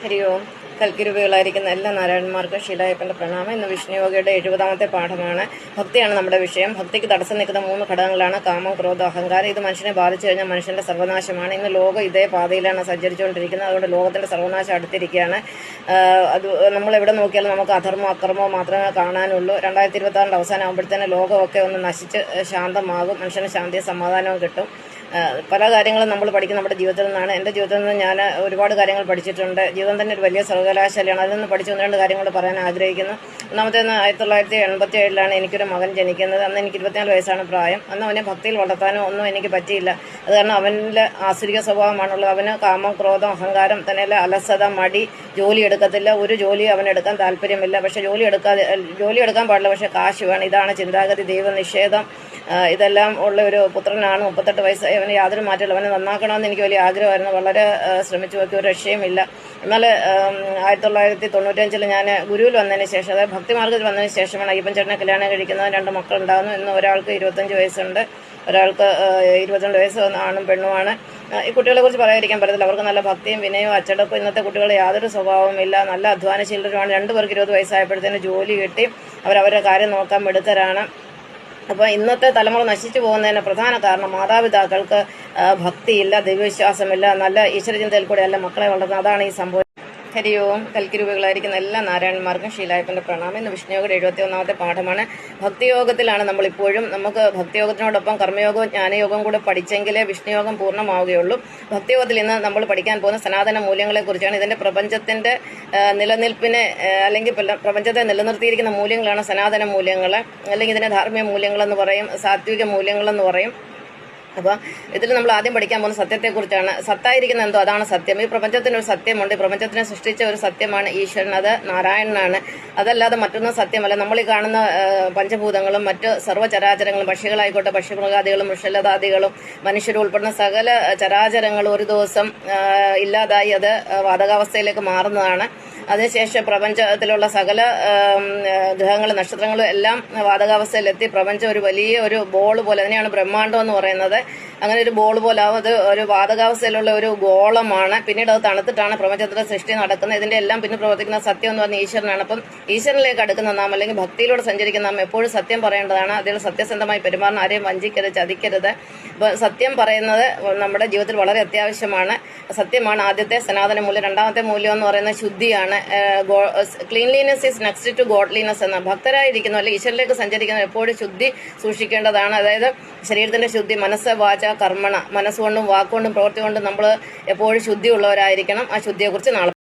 ഹരി ഓം. കൽക്കിരുവികളായിരിക്കുന്ന എല്ലാ നാരായണന്മാർക്കും ശീലായപ്പൻ്റെ പ്രണാമം. ഇന്ന് വിഷ്ണുയോഗയുടെ 70ാമത്തെ പാഠമാണ്. ഭക്തിയാണ് നമ്മുടെ വിഷയം. ഭക്തിക്ക് തടസ്സം നിൽക്കുന്ന 3 ഘടകങ്ങളാണ് കാമം, ക്രോധം, അഹങ്കാരം. ഇത് മനുഷ്യനെ ബാധിച്ചു കഴിഞ്ഞാൽ മനുഷ്യന്റെ സർവനാശമാണ്. ഇന്ന് ലോകം ഇതേ പാതയിലാണ് സഞ്ചരിച്ചുകൊണ്ടിരിക്കുന്നത്. അതുകൊണ്ട് ലോകത്തിന്റെ സർവനാശം അടുത്തിരിക്കുകയാണ്. അത് നമ്മൾ എവിടെ നോക്കിയാലും നമുക്ക് അധർമ്മോ അക്രമോ മാത്രമേ കാണാനുള്ളൂ. 2026 അവസാനം ആകുമ്പോഴത്തേന് ലോകമൊക്കെ ഒന്ന് നശിച്ച് ശാന്തമാകും. മനുഷ്യന് ശാന്തിയും സമാധാനവും കിട്ടും. പല കാര്യങ്ങളും നമ്മൾ പഠിക്കും നമ്മുടെ ജീവിതത്തിൽ നിന്നാണ്. എൻ്റെ ജീവിതത്തിൽ നിന്ന് ഞാൻ ഒരുപാട് കാര്യങ്ങൾ പഠിച്ചിട്ടുണ്ട്. ജീവിതം തന്നെ ഒരു വലിയ സർവകലാശാലയാണ്. അതിൽ നിന്ന് പഠിച്ച 1-2 കാര്യങ്ങൾ പറയാൻ ആഗ്രഹിക്കുന്നു. ഒന്നാമത്തേന്ന് 1987 എനിക്കൊരു മകൻ ജനിക്കുന്നത്. അന്ന് എനിക്ക് 24 വയസ്സാണ് പ്രായം. അന്ന് അവനെ ഭക്തിയിൽ വളർത്താനോ ഒന്നും എനിക്ക് പറ്റിയില്ല. അത് കാരണം അവനിൽ ആസുരിക സ്വഭാവമാണുള്ളത്. അവന് കാമം, ക്രോധം, അഹങ്കാരം, തന്നെയല്ല അലസത, മടി, ജോലി എടുക്കത്തില്ല. ഒരു ജോലി അവനെടുക്കാൻ താല്പര്യമില്ല. പക്ഷെ ജോലി എടുക്കാൻ പാടില്ല, പക്ഷെ കാശ് വേണം. ഇതാണ് ചിന്താഗതി, ദൈവനിഷേധം, ഇതെല്ലാം ഉള്ള ഒരു പുത്രനാണ്. 38 വയസ്സായി. അവന് യാതൊരു മാറ്റമില്ല. അവനെ നന്നാക്കണമെന്ന് എനിക്ക് വലിയ ആഗ്രഹമായിരുന്നു. വളരെ ശ്രമിച്ചു നോക്കി, ഒരു രക്ഷയുമില്ല. എന്നാൽ 1995 ഞാൻ ഗുരുവിൽ വന്നതിന് ശേഷം, അതായത് ഭക്തിമാർഗത്തിൽ വന്നതിന് ശേഷമാണ് അയ്യപ്പൻ ചേട്ടനെ കല്യാണം കഴിക്കുന്നത്. 2 മക്കളുണ്ടാകുന്നു. ഇന്ന് ഒരാൾക്ക് 25 വയസ്സുണ്ട്, ഒരാൾക്ക് 22 വയസ്സ്, ആണും പെണ്ണുമാണ്. ഈ കുട്ടികളെ കുറിച്ച് പറയാതിരിക്കാൻ പറ്റത്തില്ല. അവർക്ക് നല്ല ഭക്തിയും വിനയവും അച്ചടക്കവും. ഇന്നത്തെ കുട്ടികൾ യാതൊരു സ്വഭാവമില്ല, നല്ല അധ്വാനശീലരുമാണ്. 2 പേർക്ക് 20 വയസ്സായപ്പോഴത്തേന് ജോലി കിട്ടി. അവരവരുടെ കാര്യം നോക്കാൻ മിടുക്കരാണ്. അപ്പോൾ ഇന്നത്തെ തലമുറ നശിച്ചു പോകുന്നതിന് പ്രധാന കാരണം മാതാപിതാക്കൾക്ക് ഭക്തിയില്ല, ദൈവവിശ്വാസമില്ല, നല്ല ഈശ്വരചിന്തയിൽ കൂടെയല്ല മക്കളെ വളർത്തുന്നത്. അതാണ് ഈ സംഭവം. ഹരി ഓം. കൽക്കിരൂപികളായിരിക്കുന്ന എല്ലാ നാരായണന്മാർക്കും ശീലായപ്പൻ്റെ പ്രണാമം. ഇന്ന് വിഷ്ണുയോഗയുടെ 71ാമത്തെ പാഠമാണ്. ഭക്തിയോഗത്തിലാണ് നമ്മളിപ്പോഴും. നമുക്ക് ഭക്തിയോഗത്തിനോടൊപ്പം കർമ്മയോഗവും ജ്ഞാനയോഗവും കൂടെ പഠിച്ചെങ്കിലേ വിഷ്ണുയോഗം പൂർണ്ണമാവുകയുള്ളൂ. ഭക്തിയോഗത്തിൽ ഇന്ന് നമ്മൾ പഠിക്കാൻ പോകുന്ന സനാതന മൂല്യങ്ങളെക്കുറിച്ചാണ്. ഇതിൻ്റെ പ്രപഞ്ചത്തിൻ്റെ നിലനിൽപ്പിനെ അല്ലെങ്കിൽ പ്രപഞ്ചത്തെ നിലനിർത്തിയിരിക്കുന്ന മൂല്യങ്ങളാണ് സനാതന മൂല്യങ്ങൾ, അല്ലെങ്കിൽ ഇതിനെ ധാർമ്മിക മൂല്യങ്ങളെന്ന് പറയും, സാത്വിക മൂല്യങ്ങളെന്ന് പറയും. അപ്പോൾ ഇതിൽ നമ്മൾ ആദ്യം പഠിക്കാൻ പോകുന്ന സത്യത്തെക്കുറിച്ചാണ്. സത്തായിരിക്കുന്ന എന്തോ അതാണ് സത്യം. ഈ പ്രപഞ്ചത്തിനൊരു സത്യമുണ്ട്. ഈ പ്രപഞ്ചത്തിനെ സൃഷ്ടിച്ച ഒരു സത്യമാണ് ഈശ്വരൻ, അത് നാരായണനാണ്. അതല്ലാതെ മറ്റൊന്നും സത്യമല്ല. നമ്മൾ ഈ കാണുന്ന പഞ്ചഭൂതങ്ങളും മറ്റ് സർവ്വചരാചരങ്ങളും, പക്ഷികളായിക്കോട്ടെ, പക്ഷിമൃഗാദികളും വൃക്ഷലതാദികളും മനുഷ്യരും ഉൾപ്പെടുന്ന സകല ചരാചരങ്ങളും ഒരു ദിവസം ഇല്ലാതായി അത് വാതകാവസ്ഥയിലേക്ക് മാറുന്നതാണ്. അതിനുശേഷം പ്രപഞ്ചത്തിലുള്ള സകല ഗ്രഹങ്ങളും നക്ഷത്രങ്ങളും എല്ലാം വാതകാവസ്ഥയിലെത്തി പ്രപഞ്ചം ഒരു വലിയ ഒരു ബോൾ പോലെ, അതിനെയാണ് ബ്രഹ്മാണ്ടം എന്ന് പറയുന്നത്. അങ്ങനെ ഒരു ബോൾ പോലെ ആവും. അത് ഒരു വാതകാവസ്ഥയിലുള്ള ഒരു ഗോളമാണ്. പിന്നീട് അത് തണുത്തിട്ടാണ് പ്രപഞ്ചത്തിലെ സൃഷ്ടി നടക്കുന്നത്. ഇതിന്റെ എല്ലാം പിന്നെ പ്രവർത്തിക്കുന്ന സത്യം എന്ന് പറഞ്ഞ ഈശ്വരനാണ്. അപ്പം ഈശ്വരനിലേക്ക് അടുക്കുന്ന നാം, അല്ലെങ്കിൽ ഭക്തിയിലൂടെ സഞ്ചരിക്കുന്ന നാം എപ്പോഴും സത്യം പറയേണ്ടതാണ്. അതിൽ സത്യസന്ധമായി പെരുമാറുന്ന, ആരെയും വഞ്ചിക്കരുത്, ചതിക്കരുത്. അപ്പോൾ സത്യം പറയുന്നത് നമ്മുടെ ജീവിതത്തിൽ വളരെ അത്യാവശ്യമാണ്. സത്യമാണ് ആദ്യത്തെ സനാതന മൂല്യം. 2ാമത്തെ മൂല്യം എന്ന് പറയുന്നത് ശുദ്ധിയാണ്. Cleanliness is next to godliness എന്ന. ഭക്തരായിരിക്കുന്നു അല്ലെങ്കിൽ ഈശ്വരനിലേക്ക് സഞ്ചരിക്കുന്ന എപ്പോഴും ശുദ്ധി സൂക്ഷിക്കേണ്ടതാണ്. അതായത് ശരീരത്തിന്റെ ശുദ്ധി, മനസ്സ്, വാച, കർമ്മണ, മനസ്സുകൊണ്ടും വാക്കുകൊണ്ടും പ്രവൃത്തി കൊണ്ടും നമ്മൾ എപ്പോഴും ശുദ്ധിയുള്ളവരായിരിക്കണം. ആ ശുദ്ധിയെക്കുറിച്ച് നാളെ